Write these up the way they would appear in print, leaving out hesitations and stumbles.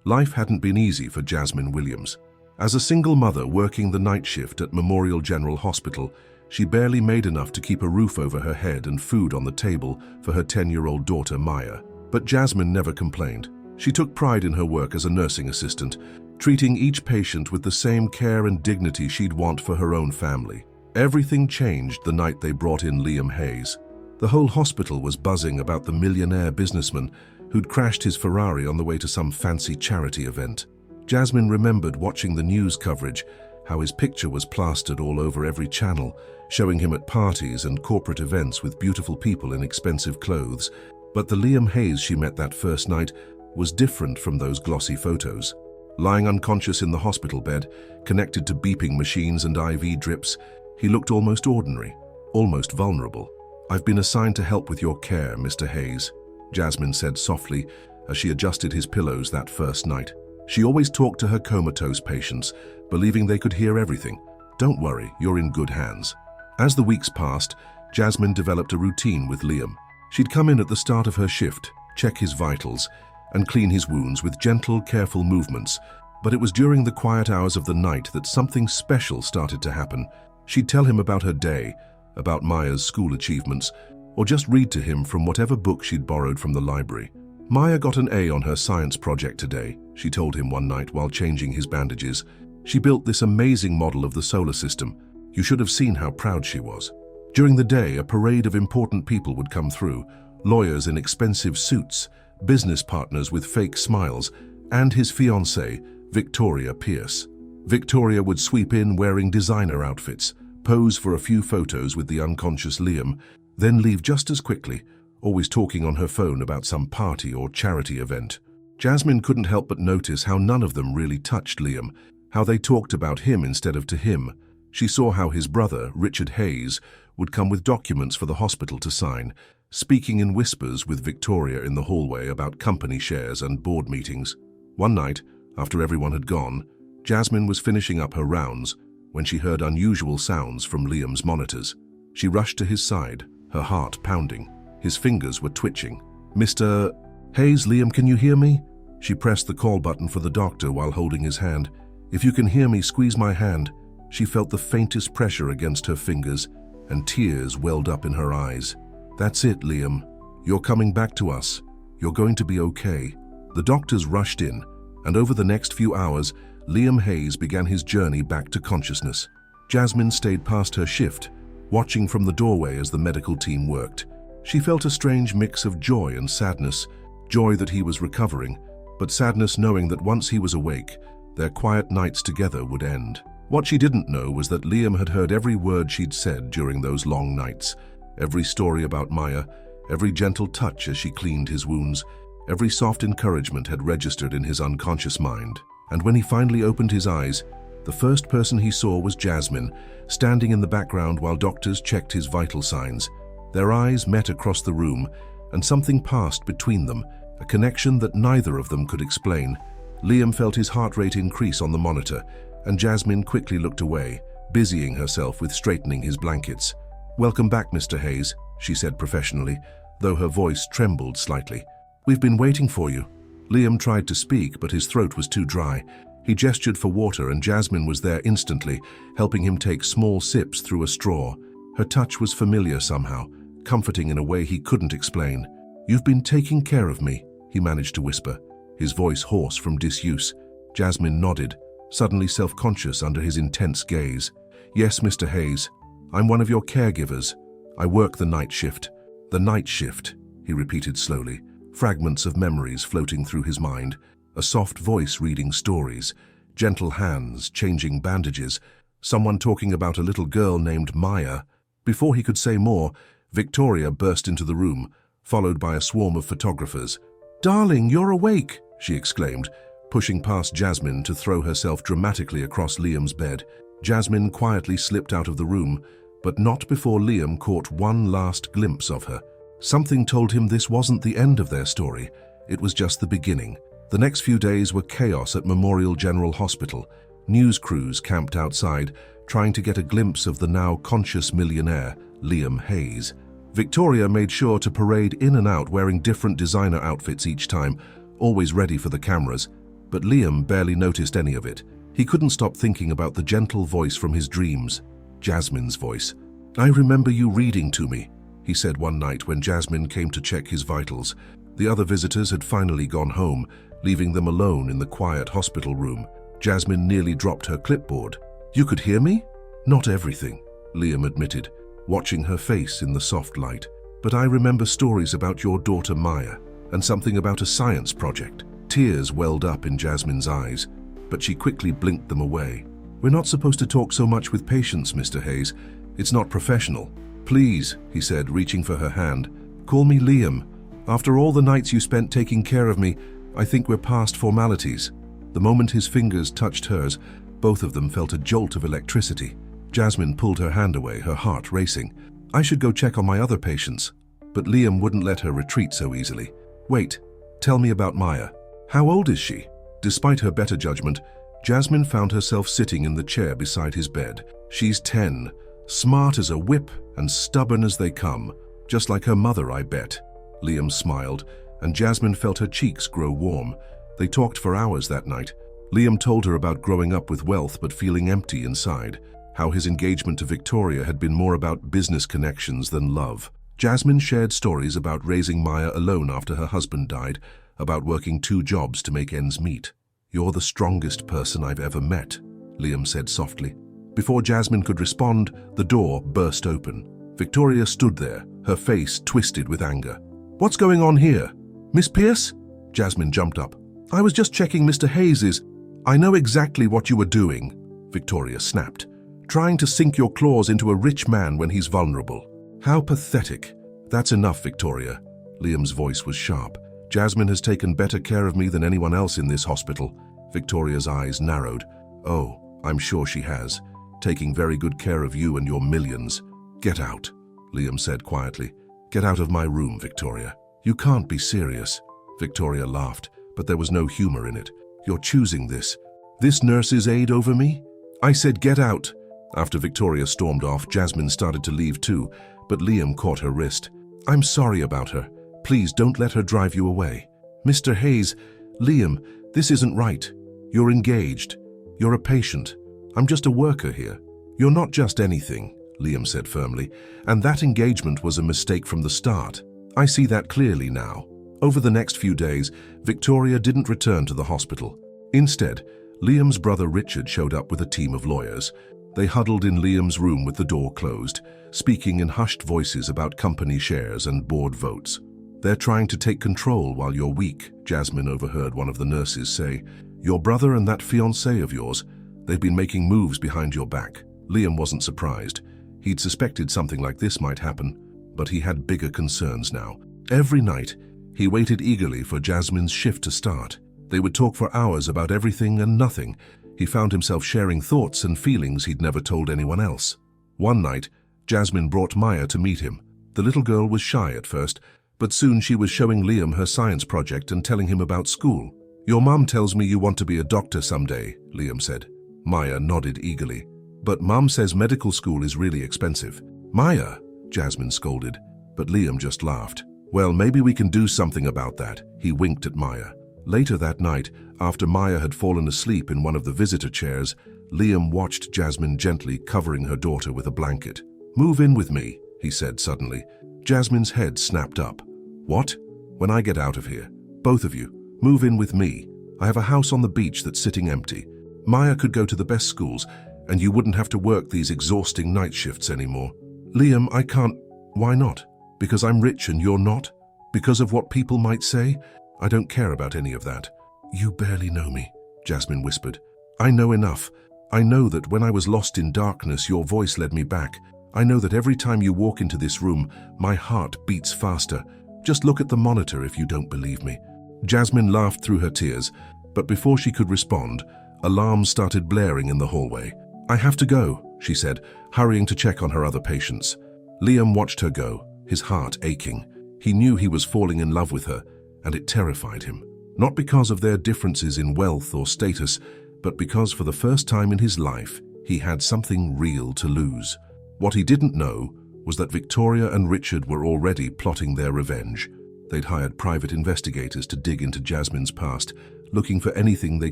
Life hadn't been easy for Jasmine Williams. As a single mother working the night shift at Memorial General Hospital, she barely made enough to keep a roof over her head and food on the table for her 10-year-old daughter Maya. But Jasmine never complained. She took pride in her work as a nursing assistant, treating each patient with the same care and dignity she'd want for her own family. Everything changed the night they brought in Liam Hayes. The whole hospital was buzzing about the millionaire businessman who'd crashed his Ferrari on the way to some fancy charity event. Jasmine remembered watching the news coverage, how his picture was plastered all over every channel, showing him at parties and corporate events with beautiful people in expensive clothes. But the Liam Hayes she met that first night was different from those glossy photos. Lying unconscious in the hospital bed, connected to beeping machines and IV drips, he looked almost ordinary, almost vulnerable. "I've been assigned to help with your care, Mr. Hayes," Jasmine said softly as she adjusted his pillows that first night. She always talked to her comatose patients, believing they could hear everything. "Don't worry, you're in good hands." As the weeks passed, Jasmine developed a routine with Liam. She'd come in at the start of her shift, check his vitals, and clean his wounds with gentle, careful movements. But it was during the quiet hours of the night that something special started to happen. She'd tell him about her day, about Maya's school achievements, or just read to him from whatever book she'd borrowed from the library. "Maya got an A on her science project today," she told him one night while changing his bandages. "She built this amazing model of the solar system. You should have seen how proud she was." During the day, a parade of important people would come through, lawyers in expensive suits, business partners with fake smiles, and his fiancée, Victoria Pierce. Victoria would sweep in wearing designer outfits, pose for a few photos with the unconscious Liam, then leave just as quickly, always talking on her phone about some party or charity event. Jasmine couldn't help but notice how none of them really touched Liam, how they talked about him instead of to him. She saw how his brother, Richard Hayes, would come with documents for the hospital to sign, speaking in whispers with Victoria in the hallway about company shares and board meetings. One night, after everyone had gone, Jasmine was finishing up her rounds when she heard unusual sounds from Liam's monitors. She rushed to his side, her heart pounding. His fingers were twitching. "Mr. Hayes, Liam, can you hear me?" She pressed the call button for the doctor while holding his hand. "If you can hear me, squeeze my hand." She felt the faintest pressure against her fingers, and tears welled up in her eyes. "That's it, Liam. You're coming back to us. You're going to be okay." The doctors rushed in, and over the next few hours, Liam Hayes began his journey back to consciousness. Jasmine stayed past her shift, watching from the doorway as the medical team worked. She felt a strange mix of joy and sadness, joy that he was recovering, but sadness knowing that once he was awake, their quiet nights together would end. What she didn't know was that Liam had heard every word she'd said during those long nights, every story about Maya, every gentle touch as she cleaned his wounds, every soft encouragement had registered in his unconscious mind. And when he finally opened his eyes, the first person he saw was Jasmine, standing in the background while doctors checked his vital signs. Their eyes met across the room, and something passed between them, a connection that neither of them could explain. Liam felt his heart rate increase on the monitor, and Jasmine quickly looked away, busying herself with straightening his blankets. "Welcome back, Mr. Hayes," she said professionally, though her voice trembled slightly. "We've been waiting for you." Liam tried to speak, but his throat was too dry. He gestured for water, and Jasmine was there instantly, helping him take small sips through a straw. Her touch was familiar somehow, comforting in a way he couldn't explain. "You've been taking care of me," he managed to whisper, his voice hoarse from disuse. Jasmine nodded, suddenly self-conscious under his intense gaze. "Yes, Mr. Hayes. I'm one of your caregivers. I work the night shift." "The night shift," he repeated slowly, fragments of memories floating through his mind, a soft voice reading stories, gentle hands changing bandages, someone talking about a little girl named Maya. Before he could say more, Victoria burst into the room, followed by a swarm of photographers. "Darling, you're awake!" she exclaimed, pushing past Jasmine to throw herself dramatically across Liam's bed. Jasmine quietly slipped out of the room, but not before Liam caught one last glimpse of her. Something told him this wasn't the end of their story, it was just the beginning. The next few days were chaos at Memorial General Hospital. News crews camped outside, trying to get a glimpse of the now conscious millionaire, Liam Hayes. Victoria made sure to parade in and out wearing different designer outfits each time, always ready for the cameras. but Liam barely noticed any of it. He couldn't stop thinking about the gentle voice from his dreams, Jasmine's voice. "I remember you reading to me," he said one night when Jasmine came to check his vitals. The other visitors had finally gone home, leaving them alone in the quiet hospital room. Jasmine nearly dropped her clipboard. "You could hear me?" "Not everything," Liam admitted, watching her face in the soft light. "But I remember stories about your daughter Maya, and something about a science project." Tears welled up in Jasmine's eyes, but she quickly blinked them away. "We're not supposed to talk so much with patients, Mr. Hayes. It's not professional." "Please," he said, reaching for her hand. "Call me Liam. After all the nights you spent taking care of me, I think we're past formalities." The moment his fingers touched hers, both of them felt a jolt of electricity. Jasmine pulled her hand away, her heart racing. "I should go check on my other patients." But Liam wouldn't let her retreat so easily. "Wait, tell me about Maya. How old is she?" Despite her better judgment, Jasmine found herself sitting in the chair beside his bed. "She's 10, smart as a whip and stubborn as they come. Just like her mother, I bet." Liam smiled, and Jasmine felt her cheeks grow warm. They talked for hours that night. Liam told her about growing up with wealth but feeling empty inside, how his engagement to Victoria had been more about business connections than love. Jasmine shared stories about raising Maya alone after her husband died, about working 2 jobs to make ends meet. "You're the strongest person I've ever met," Liam said softly. Before Jasmine could respond, the door burst open. Victoria stood there, her face twisted with anger. "What's going on here? Miss Pierce?" Jasmine jumped up. "I was just checking Mr. Hayes's—" "I know exactly what you were doing," Victoria snapped. "Trying to sink your claws into a rich man when he's vulnerable." "How pathetic." "That's enough, Victoria." Liam's voice was sharp. "Jasmine has taken better care of me than anyone else in this hospital." Victoria's eyes narrowed. "Oh, I'm sure she has. Taking very good care of you and your millions." "Get out," Liam said quietly. "Get out of my room, Victoria." "You can't be serious." Victoria laughed, but there was no humor in it. "You're choosing this. This nurse's aide over me?" "I said get out." After Victoria stormed off, Jasmine started to leave too, but Liam caught her wrist. "I'm sorry about her. Please don't let her drive you away." "Mr. Hayes, Liam, this isn't right. You're engaged. You're a patient. I'm just a worker here." "You're not just anything," Liam said firmly, "and that engagement was a mistake from the start. I see that clearly now." Over the next few days, Victoria didn't return to the hospital. Instead, Liam's brother Richard showed up with a team of lawyers. They huddled in Liam's room with the door closed, speaking in hushed voices about company shares and board votes. "They're trying to take control while you're weak," Jasmine overheard one of the nurses say. "Your brother and that fiancé of yours, they've been making moves behind your back." Liam wasn't surprised. He'd suspected something like this might happen, but he had bigger concerns now. Every night, he waited eagerly for Jasmine's shift to start. They would talk for hours about everything and nothing. He found himself sharing thoughts and feelings he'd never told anyone else. One night, Jasmine brought Maya to meet him. The little girl was shy at first, but soon she was showing Liam her science project and telling him about school. "Your mum tells me you want to be a doctor someday," Liam said. Maya nodded eagerly. "But Mum says medical school is really expensive." "Maya," Jasmine scolded, but Liam just laughed. "Well, maybe we can do something about that." He winked at Maya. Later that night, after Maya had fallen asleep in one of the visitor chairs, Liam watched Jasmine gently covering her daughter with a blanket. "Move in with me," he said suddenly. Jasmine's head snapped up. "What?" "When I get out of here. Both of you, move in with me. I have a house on the beach that's sitting empty. Maya could go to the best schools, and you wouldn't have to work these exhausting night shifts anymore." "Liam, I can't." "Why not? Because I'm rich and you're not? Because of what people might say? I don't care about any of that." "You barely know me," Jasmine whispered. "I know enough. I know that when I was lost in darkness, your voice led me back. I know that every time you walk into this room, my heart beats faster. Just look at the monitor if you don't believe me." Jasmine laughed through her tears, but before she could respond, alarms started blaring in the hallway. "I have to go," she said, hurrying to check on her other patients. Liam watched her go, his heart aching. He knew he was falling in love with her, and it terrified him. Not because of their differences in wealth or status, but because for the first time in his life, he had something real to lose. What he didn't know was that Victoria and Richard were already plotting their revenge. They'd hired private investigators to dig into Jasmine's past, looking for anything they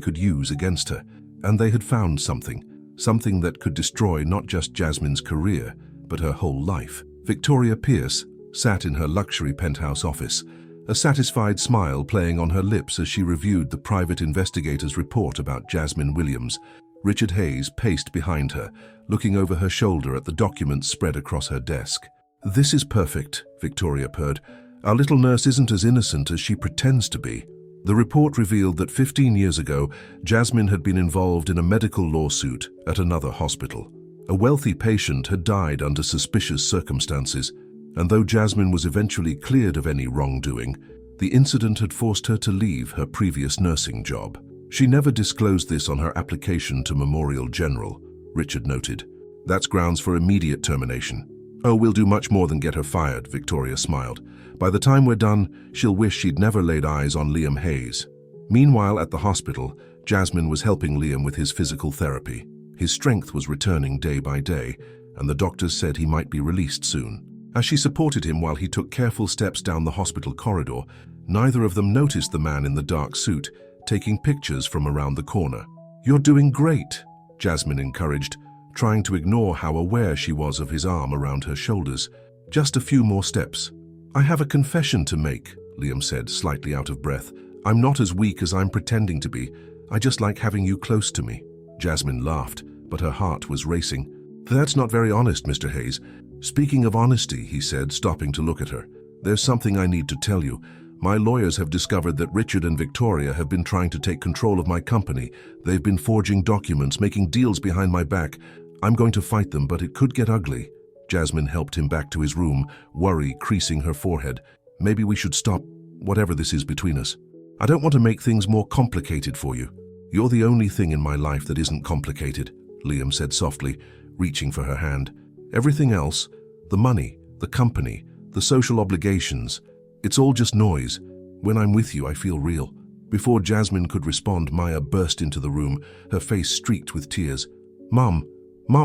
could use against her. And they had found something that could destroy not just Jasmine's career, but her whole life. Victoria Pierce sat in her luxury penthouse office, a satisfied smile playing on her lips as she reviewed the private investigator's report about Jasmine Williams. Richard Hayes paced behind her, looking over her shoulder at the documents spread across her desk. "This is perfect," Victoria purred. "Our little nurse isn't as innocent as she pretends to be." The report revealed that 15 years ago, Jasmine had been involved in a medical lawsuit at another hospital. A wealthy patient had died under suspicious circumstances, and though Jasmine was eventually cleared of any wrongdoing, the incident had forced her to leave her previous nursing job. She never disclosed this on her application to Memorial General, Richard noted. "That's grounds for immediate termination." "Oh, we'll do much more than get her fired," Victoria smiled. "By the time we're done, she'll wish she'd never laid eyes on Liam Hayes." Meanwhile, at the hospital, Jasmine was helping Liam with his physical therapy. His strength was returning day by day, and the doctors said he might be released soon. As she supported him while he took careful steps down the hospital corridor, neither of them noticed the man in the dark suit, taking pictures from around the corner. "You're doing great," Jasmine encouraged, trying to ignore how aware she was of his arm around her shoulders. "Just a few more steps." "I have a confession to make," Liam said, slightly out of breath. "I'm not as weak as I'm pretending to be. I just like having you close to me." Jasmine laughed, but her heart was racing. "That's not very honest, Mr. Hayes." "Speaking of honesty," he said, stopping to look at her, "there's something I need to tell you. My lawyers have discovered that Richard and Victoria have been trying to take control of my company. They've been forging documents, making deals behind my back. I'm going to fight them, but it could get ugly." Jasmine helped him back to his room, worry creasing her forehead. "Maybe we should stop whatever this is between us. I don't want to make things more complicated for you." "You're the only thing in my life that isn't complicated," Liam said softly, reaching for her hand. "Everything else, the money, the company, the social obligations, it's all just noise. When I'm with you, I feel real." Before Jasmine could respond, Maya burst into the room, her face streaked with tears. Mom,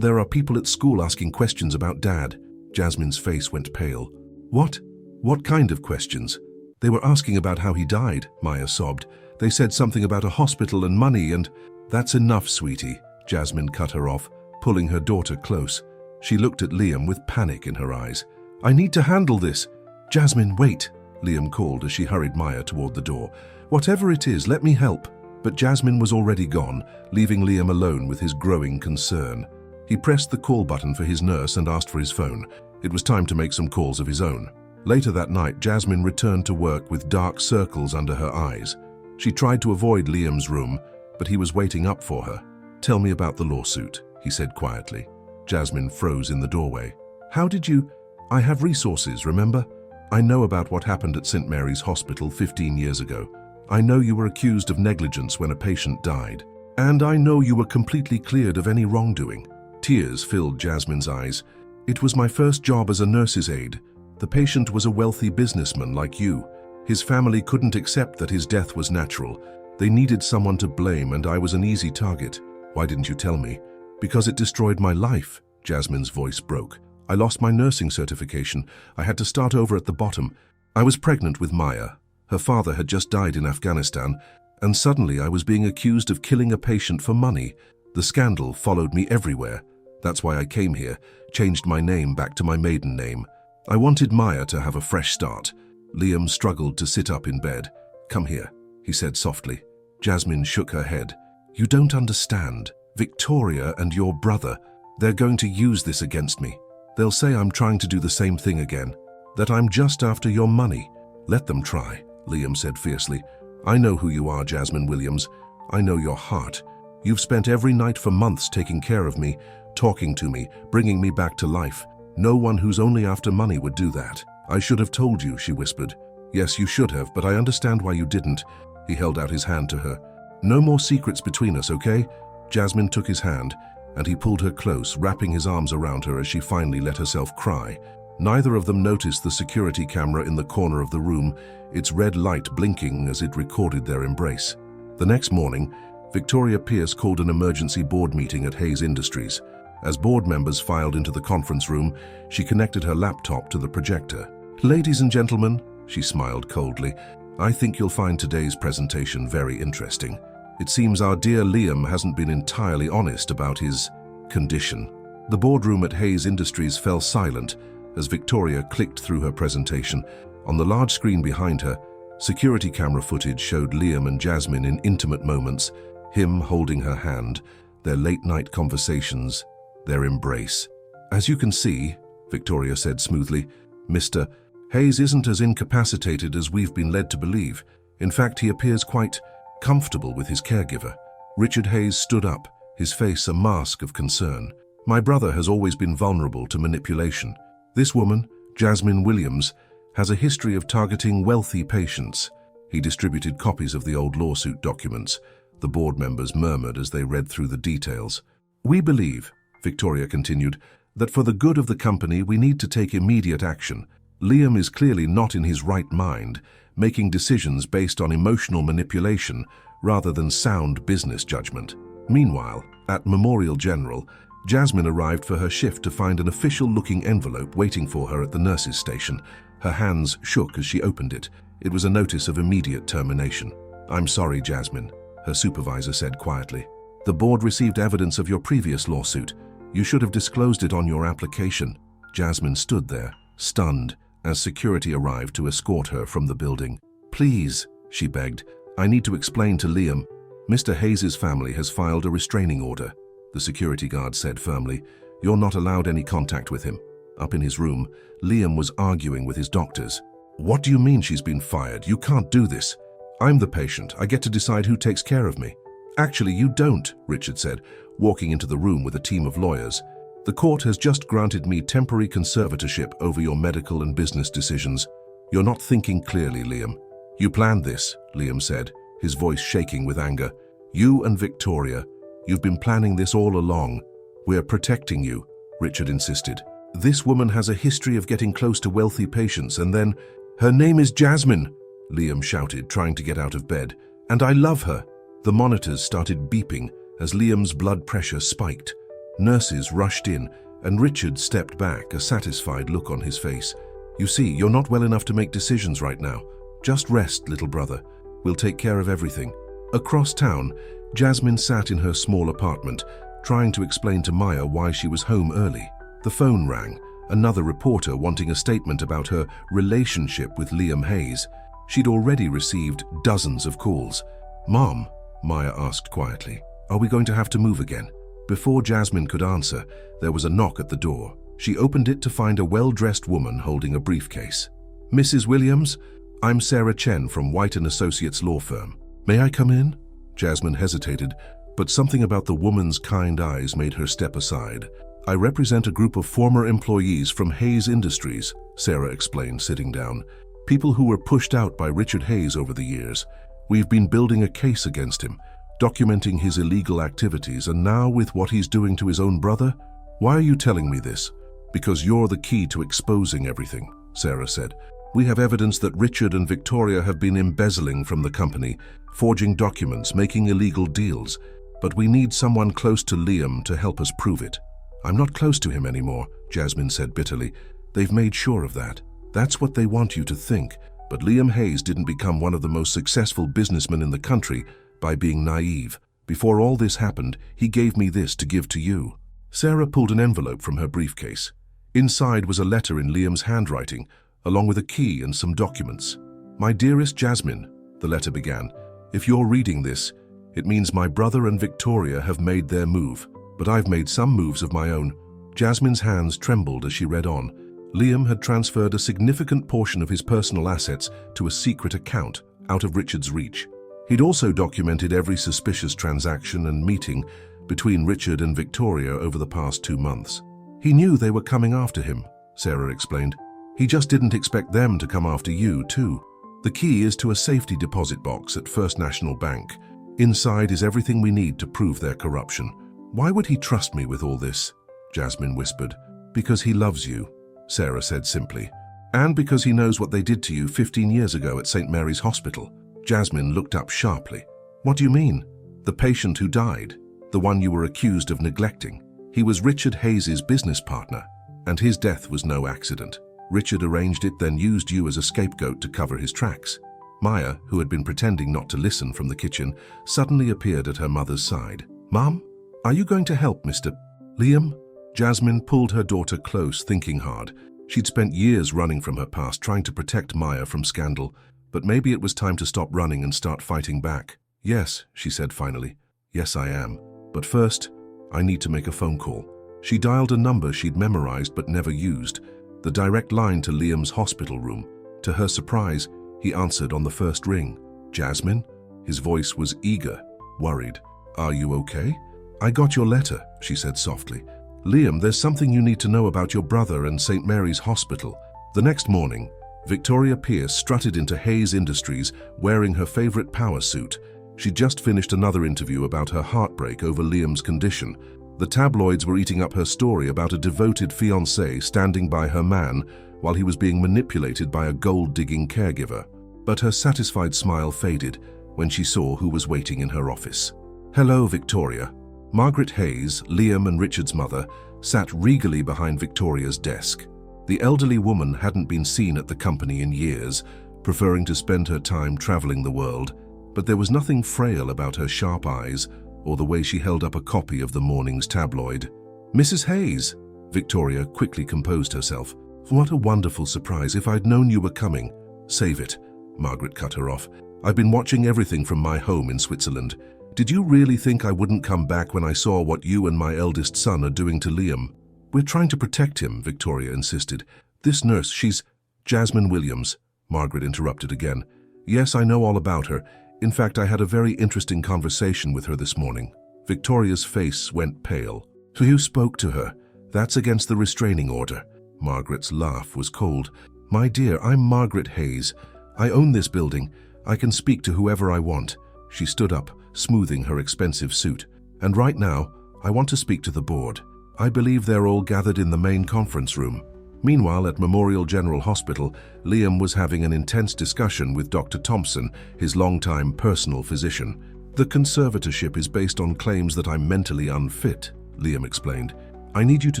there are people at school asking questions about Dad." Jasmine's face went pale. "What? What kind of questions?" "They were asking about how he died," Maya sobbed. "They said something about a hospital and money and—" "That's enough, sweetie," Jasmine cut her off, pulling her daughter close. She looked at Liam with panic in her eyes. "I need to handle this." "Jasmine, wait," Liam called as she hurried Maya toward the door. "Whatever it is, let me help." But Jasmine was already gone, leaving Liam alone with his growing concern. He pressed the call button for his nurse and asked for his phone. It was time to make some calls of his own. Later that night, Jasmine returned to work with dark circles under her eyes. She tried to avoid Liam's room, but he was waiting up for her. "Tell me about the lawsuit," he said quietly. Jasmine froze in the doorway. "How did you—" "I have resources, remember? I know about what happened at St. Mary's Hospital 15 years ago. I know you were accused of negligence when a patient died. And I know you were completely cleared of any wrongdoing." Tears filled Jasmine's eyes. "It was my first job as a nurse's aide. The patient was a wealthy businessman like you. His family couldn't accept that his death was natural. They needed someone to blame, and I was an easy target. Why didn't you tell me?" "Because it destroyed my life," Jasmine's voice broke. "I lost my nursing certification. I had to start over at the bottom. I was pregnant with Maya. Her father had just died in Afghanistan, and suddenly I was being accused of killing a patient for money. The scandal followed me everywhere. That's why I came here, changed my name back to my maiden name. I wanted Maya to have a fresh start." Liam struggled to sit up in bed. "Come here," he said softly. Jasmine shook her head. "You don't understand. Victoria and your brother, they're going to use this against me. They'll say I'm trying to do the same thing again, that I'm just after your money." "Let them try," Liam said fiercely. "I know who you are, Jasmine Williams. I know your heart. You've spent every night for months taking care of me, talking to me, bringing me back to life. No one who's only after money would do that." "I should have told you," she whispered. "Yes, you should have, but I understand why you didn't." He held out his hand to her. "No more secrets between us, okay?" Jasmine took his hand, and he pulled her close, wrapping his arms around her as she finally let herself cry. Neither of them noticed the security camera in the corner of the room, its red light blinking as it recorded their embrace. The next morning, Victoria Pierce called an emergency board meeting at Hayes Industries. As board members filed into the conference room, she connected her laptop to the projector. "Ladies and gentlemen," she smiled coldly, I think you'll find today's presentation very interesting. It seems our dear Liam hasn't been entirely honest about his condition. The boardroom at Hayes Industries fell silent as Victoria clicked through her presentation. On the large screen behind her, security camera footage showed Liam and Jasmine in intimate moments, him holding her hand, their late-night conversations, their embrace. "As you can see," Victoria said smoothly, "Mr. Hayes isn't as incapacitated as we've been led to believe. In fact, he appears quite comfortable with his caregiver." Richard Hayes stood up, his face a mask of concern. "My brother has always been vulnerable to manipulation. This woman, Jasmine Williams, has a history of targeting wealthy patients." He distributed copies of the old lawsuit documents. The board members murmured as they read through the details. "We believe," Victoria continued, "that for the good of the company we need to take immediate action. Liam is clearly not in his right mind, making decisions based on emotional manipulation rather than sound business judgment." Meanwhile, at Memorial General, Jasmine arrived for her shift to find an official-looking envelope waiting for her at the nurses' station. Her hands shook as she opened it. It was a notice of immediate termination. "I'm sorry, Jasmine," her supervisor said quietly. "The board received evidence of your previous lawsuit. You should have disclosed it on your application." Jasmine stood there, stunned, as security arrived to escort her from the building. "Please," she begged, "I need to explain to Liam. Mr. Hayes' family has filed a restraining order." The security guard said firmly, "You're not allowed any contact with him." Up in his room, Liam was arguing with his doctors. "What do you mean she's been fired? You can't do this. I'm the patient. I get to decide who takes care of me." "Actually, you don't," Richard said, walking into the room with a team of lawyers. "The court has just granted me temporary conservatorship over your medical and business decisions. You're not thinking clearly, Liam." "You planned this," Liam said, his voice shaking with anger. "You and Victoria. You've been planning this all along. We're protecting you," Richard insisted. "This woman has a history of getting close to wealthy patients and then—" "Her name is Jasmine," Liam shouted, trying to get out of bed. "And I love her." The monitors started beeping as Liam's blood pressure spiked. Nurses rushed in, and Richard stepped back, a satisfied look on his face. "You see, you're not well enough to make decisions right now. Just rest, little brother. We'll take care of everything." Across town, Jasmine sat in her small apartment, trying to explain to Maya why she was home early. The phone rang, another reporter wanting a statement about her relationship with Liam Hayes. She'd already received dozens of calls. "Mom," Maya asked quietly, "are we going to have to move again?" Before Jasmine could answer, there was a knock at the door. She opened it to find a well-dressed woman holding a briefcase. "Mrs. Williams, I'm Sarah Chen from White & Associates law firm. May I come in?" Jasmine hesitated, but something about the woman's kind eyes made her step aside. "I represent a group of former employees from Hayes Industries," Sarah explained, sitting down. "People who were pushed out by Richard Hayes over the years. We've been building a case against him, documenting his illegal activities, and now with what he's doing to his own brother." "Why are you telling me this?" "Because you're the key to exposing everything," Sarah said. "We have evidence that Richard and Victoria have been embezzling from the company, forging documents, making illegal deals. But we need someone close to Liam to help us prove it." "I'm not close to him anymore," Jasmine said bitterly. "They've made sure of that. That's what they want you to think. But Liam Hayes didn't become one of the most successful businessmen in the country by being naive. Before all this happened, he gave me this to give to you." Sarah pulled an envelope from her briefcase. Inside was a letter in Liam's handwriting, along with a key and some documents. "My dearest Jasmine," the letter began, "if you're reading this, it means my brother and Victoria have made their move, but I've made some moves of my own." Jasmine's hands trembled as she read on. Liam had transferred a significant portion of his personal assets to a secret account out of Richard's reach. He'd also documented every suspicious transaction and meeting between Richard and Victoria over the past 2 months. "He knew they were coming after him," Sarah explained. "He just didn't expect them to come after you, too. The key is to a safety deposit box at First National Bank. Inside is everything we need to prove their corruption." "Why would he trust me with all this?" Jasmine whispered. "Because he loves you," Sarah said simply. "And because he knows what they did to you 15 years ago at St. Mary's Hospital." Jasmine looked up sharply. "What do you mean?" "The patient who died, the one you were accused of neglecting. He was Richard Hayes' business partner, and his death was no accident. Richard arranged it, then used you as a scapegoat to cover his tracks." Maya, who had been pretending not to listen from the kitchen, suddenly appeared at her mother's side. "Mom, are you going to help Mr. Liam?" Jasmine pulled her daughter close, thinking hard. She'd spent years running from her past, trying to protect Maya from scandal, but maybe it was time to stop running and start fighting back. "Yes," she said finally. "Yes, I am. But first, I need to make a phone call." She dialed a number she'd memorized but never used, the direct line to Liam's hospital room. To her surprise, he answered on the first ring. "Jasmine?" His voice was eager, worried. "Are you okay?" "I got your letter," she said softly. "Liam, there's something you need to know about your brother and St. Mary's Hospital." The next morning, Victoria Pierce strutted into Hayes Industries wearing her favorite power suit. She'd just finished another interview about her heartbreak over Liam's condition. The tabloids were eating up her story about a devoted fiancé standing by her man while he was being manipulated by a gold-digging caregiver. But her satisfied smile faded when she saw who was waiting in her office. "Hello, Victoria." Margaret Hayes, Liam and Richard's mother, sat regally behind Victoria's desk. The elderly woman hadn't been seen at the company in years, preferring to spend her time traveling the world, but there was nothing frail about her sharp eyes or the way she held up a copy of the morning's tabloid. "Mrs. Hayes," Victoria quickly composed herself. "What a wonderful surprise. If I'd known you were coming." "Save it," Margaret cut her off. "I've been watching everything from my home in Switzerland. Did you really think I wouldn't come back when I saw what you and my eldest son are doing to Liam?" "We're trying to protect him," Victoria insisted. "This nurse, she's—" "Jasmine Williams," Margaret interrupted again. "Yes, I know all about her. In fact, I had a very interesting conversation with her this morning." Victoria's face went pale. "So you spoke to her? That's against the restraining order." Margaret's laugh was cold. "My dear, I'm Margaret Hayes. I own this building. I can speak to whoever I want." She stood up, smoothing her expensive suit. "And right now, I want to speak to the board. I believe they're all gathered in the main conference room." Meanwhile, at Memorial General Hospital, Liam was having an intense discussion with Dr. Thompson, his longtime personal physician. "The conservatorship is based on claims that I'm mentally unfit," Liam explained. "I need you to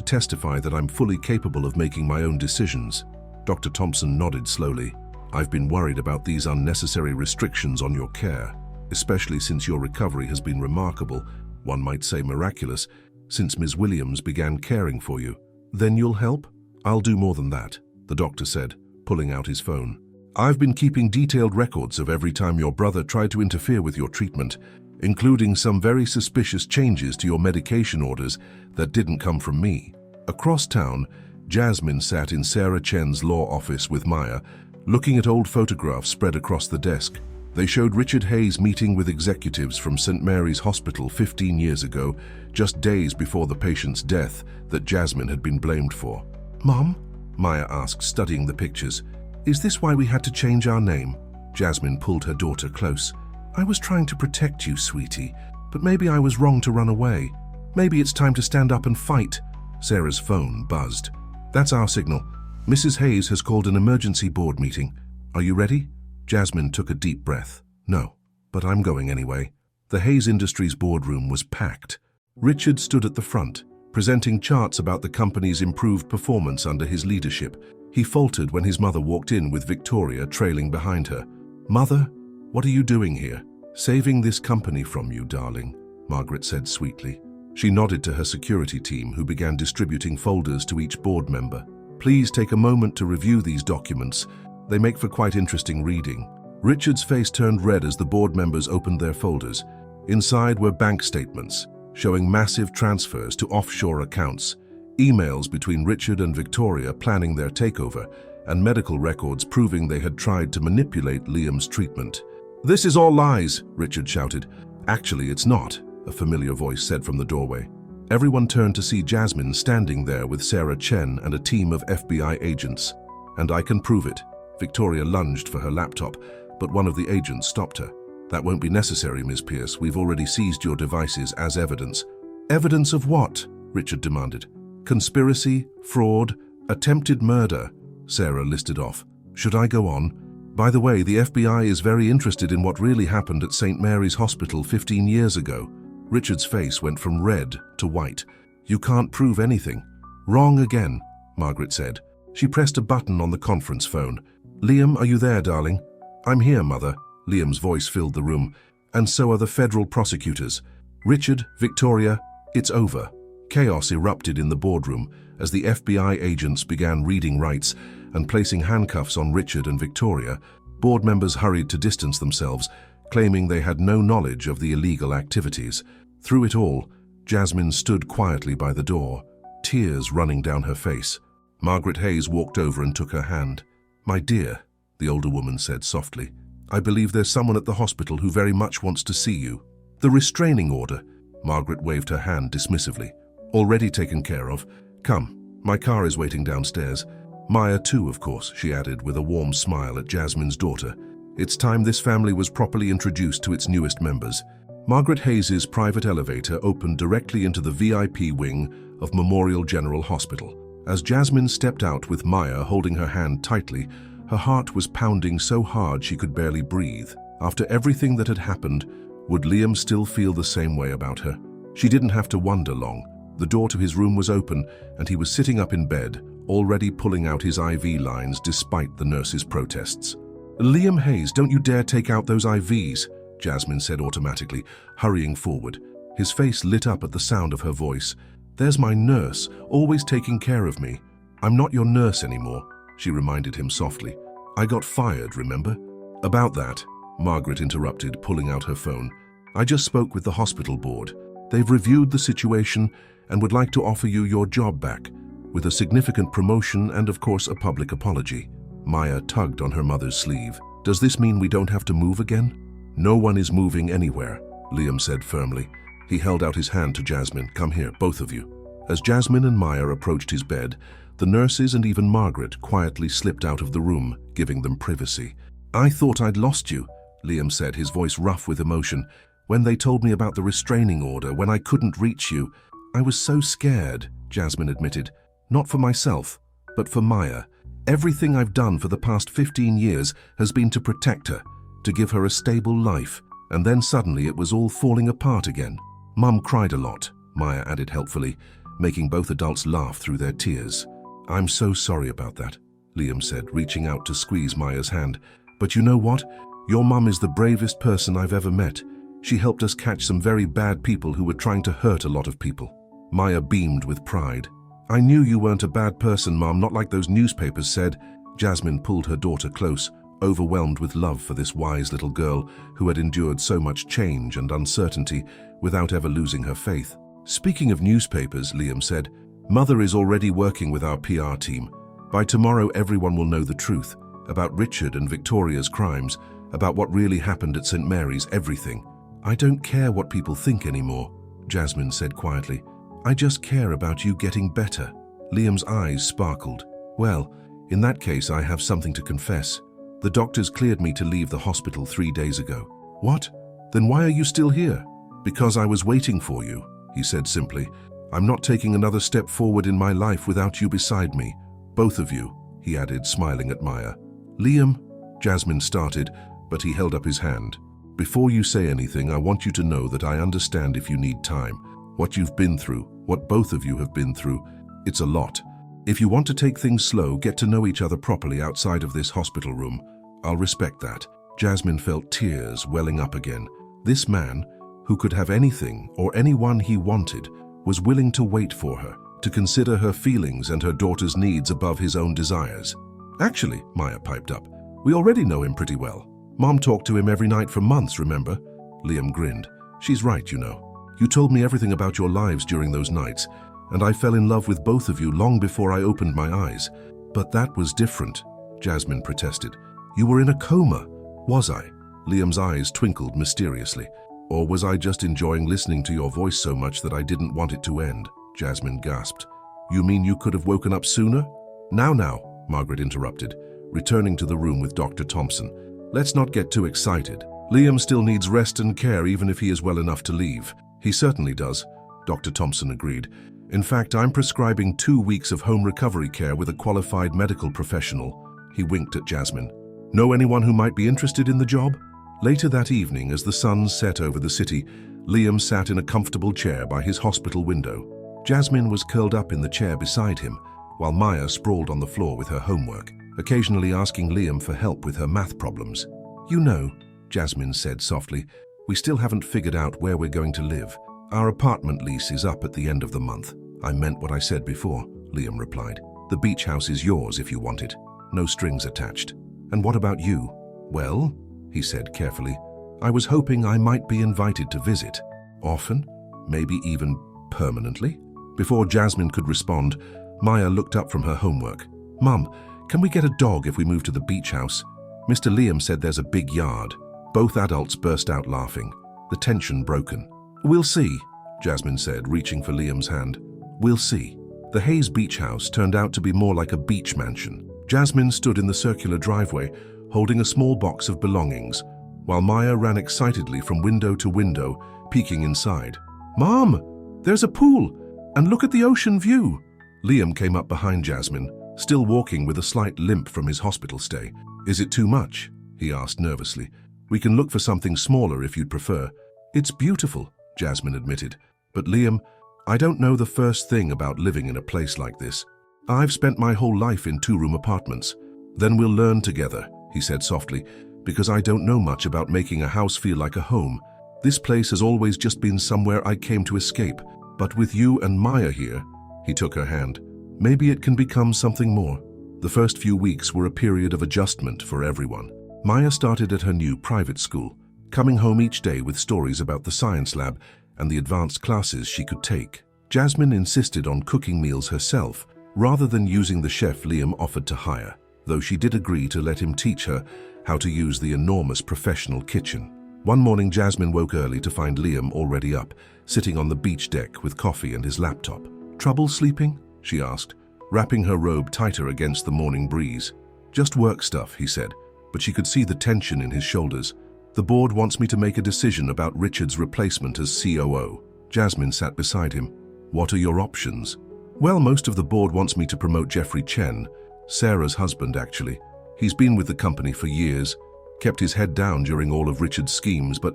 testify that I'm fully capable of making my own decisions." Dr. Thompson nodded slowly. "I've been worried about these unnecessary restrictions on your care, especially since your recovery has been remarkable, one might say miraculous, since Ms. Williams began caring for you." "Then you'll help?" "I'll do more than that," the doctor said, pulling out his phone. "I've been keeping detailed records of every time your brother tried to interfere with your treatment, including some very suspicious changes to your medication orders that didn't come from me." Across town, Jasmine sat in Sarah Chen's law office with Maya, looking at old photographs spread across the desk. They showed Richard Hayes meeting with executives from St. Mary's Hospital 15 years ago, just days before the patient's death that Jasmine had been blamed for. "Mom?" Maya asked, studying the pictures. "Is this why we had to change our name?" Jasmine pulled her daughter close. "I was trying to protect you, sweetie, but maybe I was wrong to run away. Maybe it's time to stand up and fight." Sarah's phone buzzed. "That's our signal. Mrs. Hayes has called an emergency board meeting. Are you ready?" Jasmine took a deep breath. "No, but I'm going anyway." The Hayes Industries boardroom was packed. Richard stood at the front, presenting charts about the company's improved performance under his leadership. He faltered when his mother walked in with Victoria trailing behind her. "Mother, what are you doing here?" "Saving this company from you, darling," Margaret said sweetly. She nodded to her security team, who began distributing folders to each board member. "Please take a moment to review these documents. They make for quite interesting reading." Richard's face turned red as the board members opened their folders. Inside were bank statements, showing massive transfers to offshore accounts, emails between Richard and Victoria planning their takeover, and medical records proving they had tried to manipulate Liam's treatment. "This is all lies," Richard shouted. "Actually, it's not," a familiar voice said from the doorway. Everyone turned to see Jasmine standing there with Sarah Chen and a team of FBI agents. "And I can prove it." Victoria lunged for her laptop, but one of the agents stopped her. "That won't be necessary, Ms. Pierce. We've already seized your devices as evidence." "Evidence of what?" Richard demanded. "Conspiracy, fraud, attempted murder," Sarah listed off. "Should I go on? By the way, the FBI is very interested in what really happened at St. Mary's Hospital 15 years ago." Richard's face went from red to white. "You can't prove anything." "Wrong again," Margaret said. She pressed a button on the conference phone. "Liam, are you there, darling?" "I'm here, Mother." Liam's voice filled the room. "And so are the federal prosecutors. Richard, Victoria, it's over." Chaos erupted in the boardroom as the FBI agents began reading rights and placing handcuffs on Richard and Victoria. Board members hurried to distance themselves, claiming they had no knowledge of the illegal activities. Through it all, Jasmine stood quietly by the door, tears running down her face. Margaret Hayes walked over and took her hand. "My dear," the older woman said softly, "I believe there's someone at the hospital who very much wants to see you." "The restraining order," Margaret waved her hand dismissively. "Already taken care of. Come, my car is waiting downstairs. Maya too, of course," she added with a warm smile at Jasmine's daughter. "It's time this family was properly introduced to its newest members." Margaret Hayes's private elevator opened directly into the VIP wing of Memorial General Hospital. As Jasmine stepped out with Maya holding her hand tightly, her heart was pounding so hard she could barely breathe. After everything that had happened, would Liam still feel the same way about her? She didn't have to wonder long. The door to his room was open, and he was sitting up in bed, already pulling out his IV lines despite the nurse's protests. "Liam Hayes, don't you dare take out those IVs," Jasmine said automatically, hurrying forward. His face lit up at the sound of her voice. "There's my nurse, always taking care of me." "I'm not your nurse anymore," she reminded him softly. "I got fired, remember?" "About that," Margaret interrupted, pulling out her phone. "I just spoke with the hospital board. They've reviewed the situation and would like to offer you your job back, with a significant promotion and, of course, a public apology." Maya tugged on her mother's sleeve. "Does this mean we don't have to move again?" "No one is moving anywhere," Liam said firmly. He held out his hand to Jasmine. "Come here, both of you." As Jasmine and Maya approached his bed, the nurses and even Margaret quietly slipped out of the room, giving them privacy. "I thought I'd lost you," Liam said, his voice rough with emotion. "When they told me about the restraining order, when I couldn't reach you, I was so scared," Jasmine admitted. "Not for myself, but for Maya. Everything I've done for the past 15 years has been to protect her, to give her a stable life, and then suddenly it was all falling apart again." "Mum cried a lot," Maya added helpfully, making both adults laugh through their tears. "I'm so sorry about that," Liam said, reaching out to squeeze Maya's hand. "But you know what? Your mum is the bravest person I've ever met. She helped us catch some very bad people who were trying to hurt a lot of people." Maya beamed with pride. "I knew you weren't a bad person, Mum, not like those newspapers said." Jasmine pulled her daughter close, overwhelmed with love for this wise little girl who had endured so much change and uncertainty without ever losing her faith. "Speaking of newspapers," Liam said, "Mother is already working with our PR team. By tomorrow everyone will know the truth about Richard and Victoria's crimes, about what really happened at St. Mary's, everything." "I don't care what people think anymore," Jasmine said quietly. "I just care about you getting better." Liam's eyes sparkled. "Well, in that case I have something to confess. The doctors cleared me to leave the hospital 3 days ago." "What? Then why are you still here?" "Because I was waiting for you," he said simply. "I'm not taking another step forward in my life without you beside me. Both of you," he added, smiling at Maya. "Liam," Jasmine started, but he held up his hand. "Before you say anything, I want you to know that I understand if you need time. What you've been through, what both of you have been through, it's a lot. If you want to take things slow, get to know each other properly outside of this hospital room, I'll respect that." Jasmine felt tears welling up again. This man, who could have anything or anyone he wanted, was willing to wait for her, to consider her feelings and her daughter's needs above his own desires. "Actually," Maya piped up, "we already know him pretty well. Mom talked to him every night for months, remember?" Liam grinned. "She's right, you know. You told me everything about your lives during those nights, and I fell in love with both of you long before I opened my eyes. But that was different," Jasmine protested. "You were in a coma." "Was I?" Liam's eyes twinkled mysteriously. "Or was I just enjoying listening to your voice so much that I didn't want it to end?" Jasmine gasped. "You mean you could have woken up sooner?" Now, Margaret interrupted, returning to the room with Dr. Thompson. "Let's not get too excited. Liam still needs rest and care even if he is well enough to leave." "He certainly does," Dr. Thompson agreed. "In fact, I'm prescribing 2 weeks of home recovery care with a qualified medical professional." He winked at Jasmine. "Know anyone who might be interested in the job?" Later that evening, as the sun set over the city, Liam sat in a comfortable chair by his hospital window. Jasmine was curled up in the chair beside him, while Maya sprawled on the floor with her homework, occasionally asking Liam for help with her math problems. You know, Jasmine said softly, we still haven't figured out where we're going to live. Our apartment lease is up at the end of the month. I meant what I said before, Liam replied. The beach house is yours if you want it. No strings attached. And what about you? Well, he said carefully, I was hoping I might be invited to visit. Often? Maybe even permanently? Before Jasmine could respond, Maya looked up from her homework. Mum, can we get a dog if we move to the beach house? Mr. Liam said there's a big yard. Both adults burst out laughing, the tension broken. We'll see, Jasmine said, reaching for Liam's hand. We'll see. The Hayes beach house turned out to be more like a beach mansion. Jasmine stood in the circular driveway, holding a small box of belongings, while Maya ran excitedly from window to window, peeking inside. Mom, there's a pool, and look at the ocean view. Liam came up behind Jasmine, still walking with a slight limp from his hospital stay. Is it too much? He asked nervously. We can look for something smaller if you'd prefer. It's beautiful, Jasmine admitted. But Liam, I don't know the first thing about living in a place like this. I've spent my whole life in two-room apartments. Then we'll learn together, he said softly, because I don't know much about making a house feel like a home. This place has always just been somewhere I came to escape. But with you and Maya here, he took her hand, maybe it can become something more. The first few weeks were a period of adjustment for everyone. Maya started at her new private school, coming home each day with stories about the science lab and the advanced classes she could take. Jasmine insisted on cooking meals herself, rather than using the chef Liam offered to hire, though she did agree to let him teach her how to use the enormous professional kitchen. One morning, Jasmine woke early to find Liam already up, sitting on the beach deck with coffee and his laptop. Trouble sleeping? She asked, wrapping her robe tighter against the morning breeze. Just work stuff, he said, but she could see the tension in his shoulders. The board wants me to make a decision about Richard's replacement as COO. Jasmine sat beside him. What are your options? Well, most of the board wants me to promote Jeffrey Chen, Sarah's husband actually. He's been with the company for years, kept his head down during all of Richard's schemes, but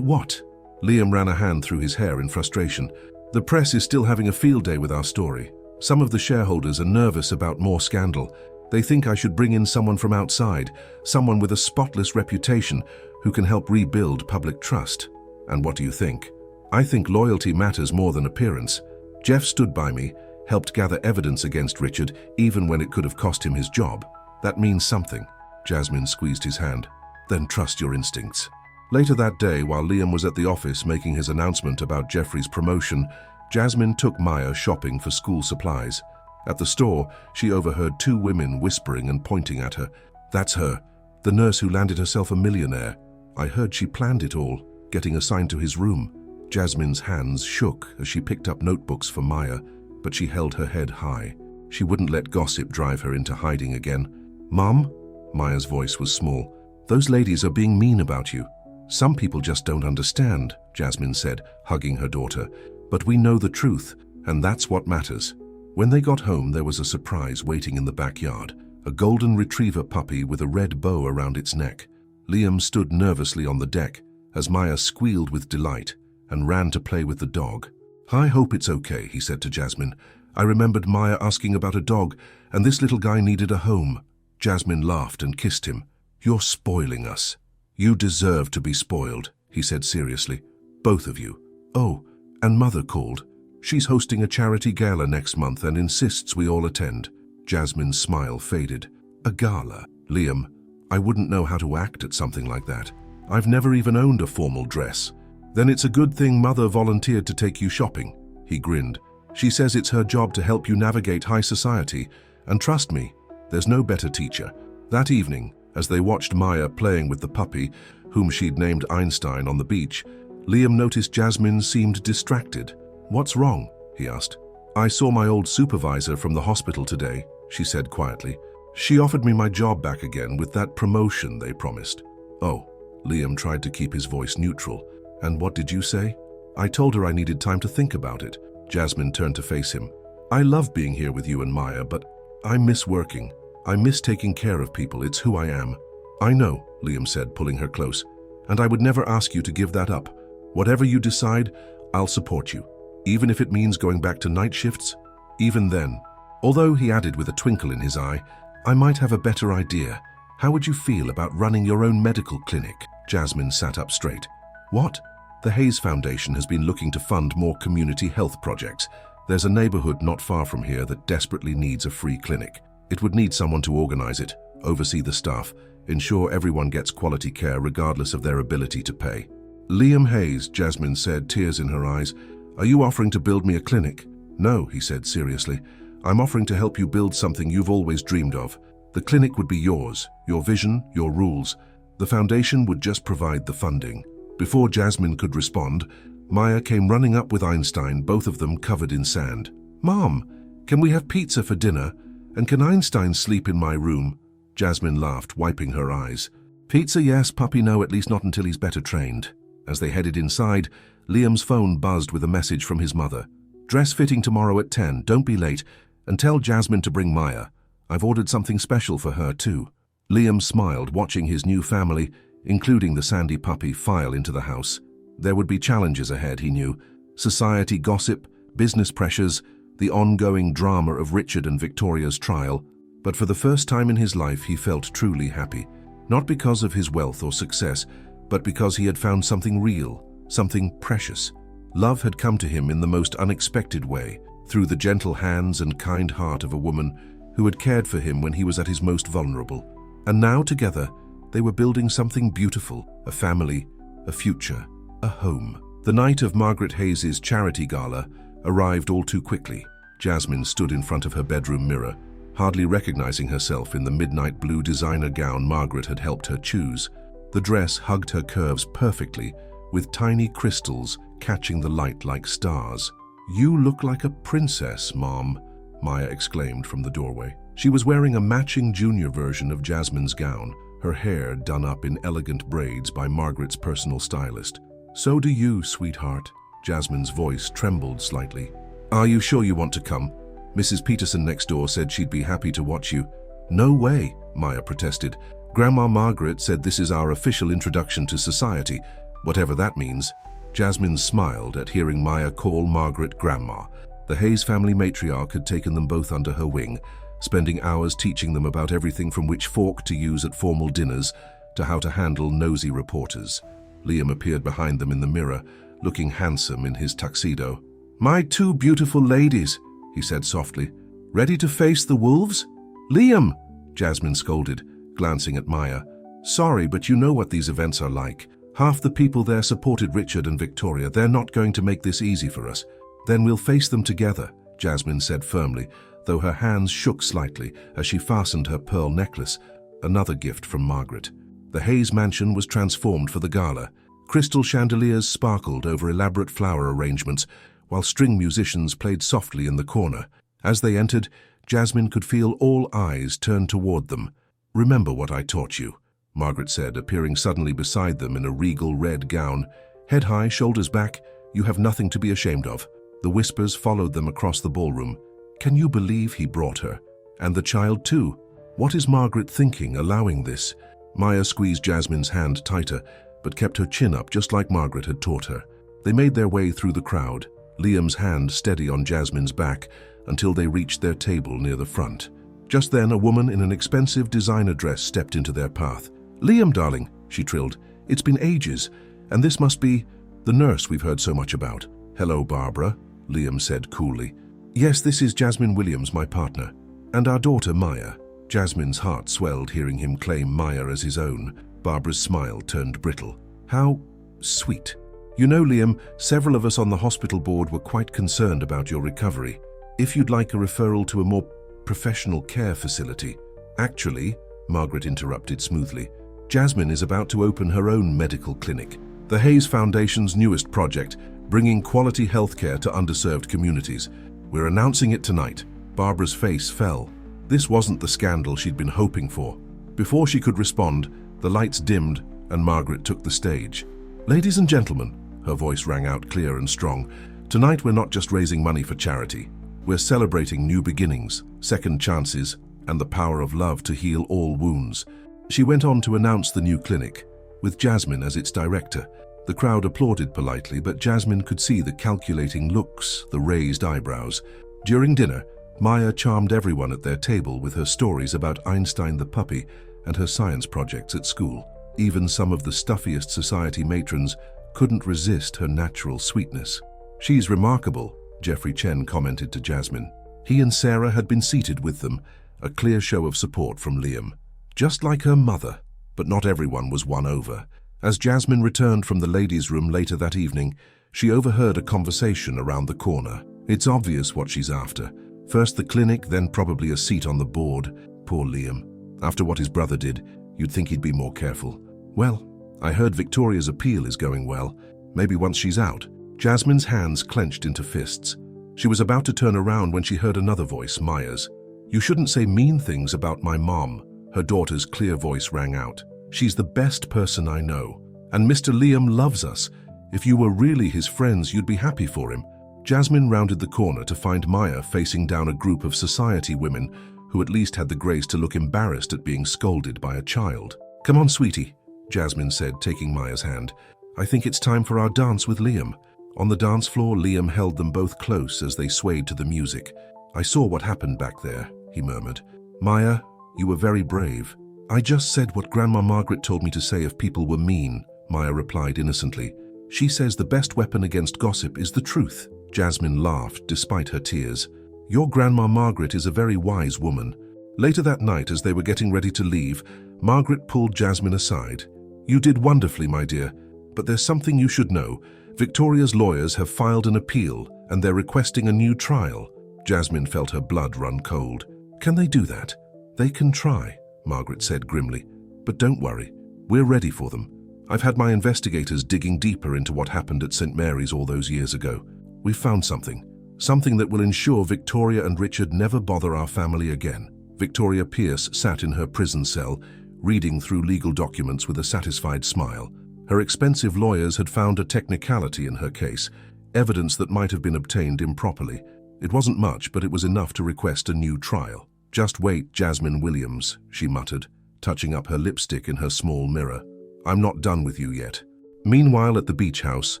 what? Liam ran a hand through his hair in frustration. The press is still having a field day with our story. Some of the shareholders are nervous about more scandal. They think I should bring in someone from outside, someone with a spotless reputation who can help rebuild public trust. And what do you think? I think loyalty matters more than appearance. Jeff stood by me, helped gather evidence against Richard, even when it could have cost him his job. That means something. Jasmine squeezed his hand. Then trust your instincts. Later that day, while Liam was at the office making his announcement about Jeffrey's promotion, Jasmine took Maya shopping for school supplies. At the store, she overheard two women whispering and pointing at her. That's her, the nurse who landed herself a millionaire. I heard she planned it all, getting assigned to his room. Jasmine's hands shook as she picked up notebooks for Maya, but she held her head high. She wouldn't let gossip drive her into hiding again. Mom? Maya's voice was small. Those ladies are being mean about you. Some people just don't understand, Jasmine said, hugging her daughter. But we know the truth, and that's what matters. When they got home, there was a surprise waiting in the backyard, a golden retriever puppy with a red bow around its neck. Liam stood nervously on the deck as Maya squealed with delight and ran to play with the dog. I hope it's okay, he said to Jasmine. I remembered Maya asking about a dog, and this little guy needed a home. Jasmine laughed and kissed him. You're spoiling us. You deserve to be spoiled, he said seriously. Both of you. Oh, and Mother called. She's hosting a charity gala next month and insists we all attend. Jasmine's smile faded. A gala? Liam, I wouldn't know how to act at something like that. I've never even owned a formal dress. Then it's a good thing Mother volunteered to take you shopping. He grinned. She says it's her job to help you navigate high society, and trust me, there's no better teacher. That evening, as they watched Maya playing with the puppy, whom she'd named Einstein, on the beach, Liam noticed Jasmine seemed distracted. What's wrong? He asked. I saw my old supervisor from the hospital today, she said quietly. She offered me my job back again with that promotion they promised. Oh, Liam tried to keep his voice neutral. And what did you say? I told her I needed time to think about it. Jasmine turned to face him. I love being here with you and Maya, but I miss working. I miss taking care of people. It's who I am. I know, Liam said, pulling her close. And I would never ask you to give that up. Whatever you decide, I'll support you. Even if it means going back to night shifts, even then. Although, he added with a twinkle in his eye, I might have a better idea How would you feel about running your own medical clinic? Jasmine sat up straight. What? The Hayes Foundation has been looking to fund more community health projects. There's a neighborhood not far from here that desperately needs a free clinic. It would need someone to organize it, oversee the staff, ensure everyone gets quality care regardless of their ability to pay. Liam Hayes, Jasmine said, tears in her eyes. Are you offering to build me a clinic? No, he said seriously. I'm offering to help you build something you've always dreamed of. The clinic would be yours, your vision, your rules. The foundation would just provide the funding. Before Jasmine could respond, Maya came running up with Einstein, both of them covered in sand. Mom, can we have pizza for dinner? And can Einstein sleep in my room? Jasmine laughed, wiping her eyes. Pizza, yes, puppy, no, at least not until he's better trained. As they headed inside, Liam's phone buzzed with a message from his mother. Dress fitting tomorrow at 10, don't be late, and tell Jasmine to bring Maya. I've ordered something special for her too. Liam smiled, watching his new family, including the sandy puppy, file into the house. There would be challenges ahead, he knew. Society gossip, business pressures, the ongoing drama of Richard and Victoria's trial. But for the first time in his life, he felt truly happy. Not because of his wealth or success, but because he had found something real, something precious. Love had come to him in the most unexpected way, through the gentle hands and kind heart of a woman who had cared for him when he was at his most vulnerable. And now together, they were building something beautiful, a family, a future, a home. The night of Margaret Hayes' charity gala arrived all too quickly. Jasmine stood in front of her bedroom mirror, hardly recognizing herself in the midnight blue designer gown Margaret had helped her choose. The dress hugged her curves perfectly, with tiny crystals catching the light like stars. You look like a princess, Mom, Maya exclaimed from the doorway. She was wearing a matching junior version of Jasmine's gown, her hair done up in elegant braids by Margaret's personal stylist. So do you, sweetheart. Jasmine's voice trembled slightly. Are you sure you want to come? Mrs. Peterson next door said she'd be happy to watch you. No way, Maya protested. Grandma Margaret said this is our official introduction to society, whatever that means. Jasmine smiled at hearing Maya call Margaret Grandma. The Hayes family matriarch had taken them both under her wing, spending hours teaching them about everything from which fork to use at formal dinners to how to handle nosy reporters. Liam appeared behind them in the mirror, looking handsome in his tuxedo. My two beautiful ladies, he said softly. Ready to face the wolves? Liam, Jasmine scolded, glancing at Maya. Sorry, but you know what these events are like. Half the people there supported Richard and Victoria. They're not going to make this easy for us. Then we'll face them together, Jasmine said firmly, though her hands shook slightly as she fastened her pearl necklace, another gift from Margaret. The Hayes mansion was transformed for the gala. Crystal chandeliers sparkled over elaborate flower arrangements, while string musicians played softly in the corner. As they entered, Jasmine could feel all eyes turned toward them. Remember what I taught you, Margaret said, appearing suddenly beside them in a regal red gown. Head high, shoulders back, you have nothing to be ashamed of. The whispers followed them across the ballroom. Can you believe he brought her? And the child too? What is Margaret thinking, allowing this? Maya squeezed Jasmine's hand tighter, but kept her chin up just like Margaret had taught her. They made their way through the crowd, Liam's hand steady on Jasmine's back, until they reached their table near the front. Just then, a woman in an expensive designer dress stepped into their path. Liam, darling, she trilled, it's been ages, and this must be the nurse we've heard so much about. Hello, Barbara, Liam said coolly. Yes, this is Jasmine Williams, my partner, and our daughter, Maya. Jasmine's heart swelled hearing him claim Maya as his own. Barbara's smile turned brittle. How sweet. You know, Liam, several of us on the hospital board were quite concerned about your recovery. If you'd like a referral to a more professional care facility. Actually, Margaret interrupted smoothly, Jasmine is about to open her own medical clinic. The Hayes Foundation's newest project, bringing quality healthcare to underserved communities. We're announcing it tonight. Barbara's face fell. This wasn't the scandal she'd been hoping for. Before she could respond, the lights dimmed and Margaret took the stage. Ladies and gentlemen, her voice rang out clear and strong, tonight we're not just raising money for charity. We're celebrating new beginnings, second chances, and the power of love to heal all wounds. She went on to announce the new clinic, with Jasmine as its director. The crowd applauded politely, but Jasmine could see the calculating looks, the raised eyebrows. During dinner, Maya charmed everyone at their table with her stories about Einstein the puppy and her science projects at school. Even some of the stuffiest society matrons couldn't resist her natural sweetness. "She's remarkable," Jeffrey Chen commented to Jasmine. He and Sarah had been seated with them, a clear show of support from Liam. Just like her mother, but not everyone was won over. As Jasmine returned from the ladies' room later that evening, she overheard a conversation around the corner. It's obvious what she's after. First the clinic, then probably a seat on the board. Poor Liam. After what his brother did, you'd think he'd be more careful. "Well, I heard Victoria's appeal is going well. Maybe once she's out." Jasmine's hands clenched into fists. She was about to turn around when she heard another voice, Maya's. "You shouldn't say mean things about my mom," her daughter's clear voice rang out. "She's the best person I know. And Mr. Liam loves us. If you were really his friends, you'd be happy for him." Jasmine rounded the corner to find Maya facing down a group of society women who at least had the grace to look embarrassed at being scolded by a child. "Come on, sweetie," Jasmine said, taking Maya's hand. "I think it's time for our dance with Liam." On the dance floor, Liam held them both close as they swayed to the music. "I saw what happened back there," he murmured. "Maya, you were very brave." "I just said what Grandma Margaret told me to say if people were mean," Maya replied innocently. "She says the best weapon against gossip is the truth." Jasmine laughed despite her tears. "Your Grandma Margaret is a very wise woman." Later that night, as they were getting ready to leave, Margaret pulled Jasmine aside. "You did wonderfully, my dear, but there's something you should know. Victoria's lawyers have filed an appeal, and they're requesting a new trial." Jasmine felt her blood run cold. "Can they do that?" "They can try," Margaret said grimly. "But don't worry, we're ready for them. I've had my investigators digging deeper into what happened at St. Mary's all those years ago. We've found something that will ensure Victoria and Richard never bother our family again." Victoria Pierce sat in her prison cell, reading through legal documents with a satisfied smile. Her expensive lawyers had found a technicality in her case, evidence that might have been obtained improperly. It wasn't much, but it was enough to request a new trial. "Just wait, Jasmine Williams," she muttered, touching up her lipstick in her small mirror. "I'm not done with you yet." Meanwhile, at the beach house,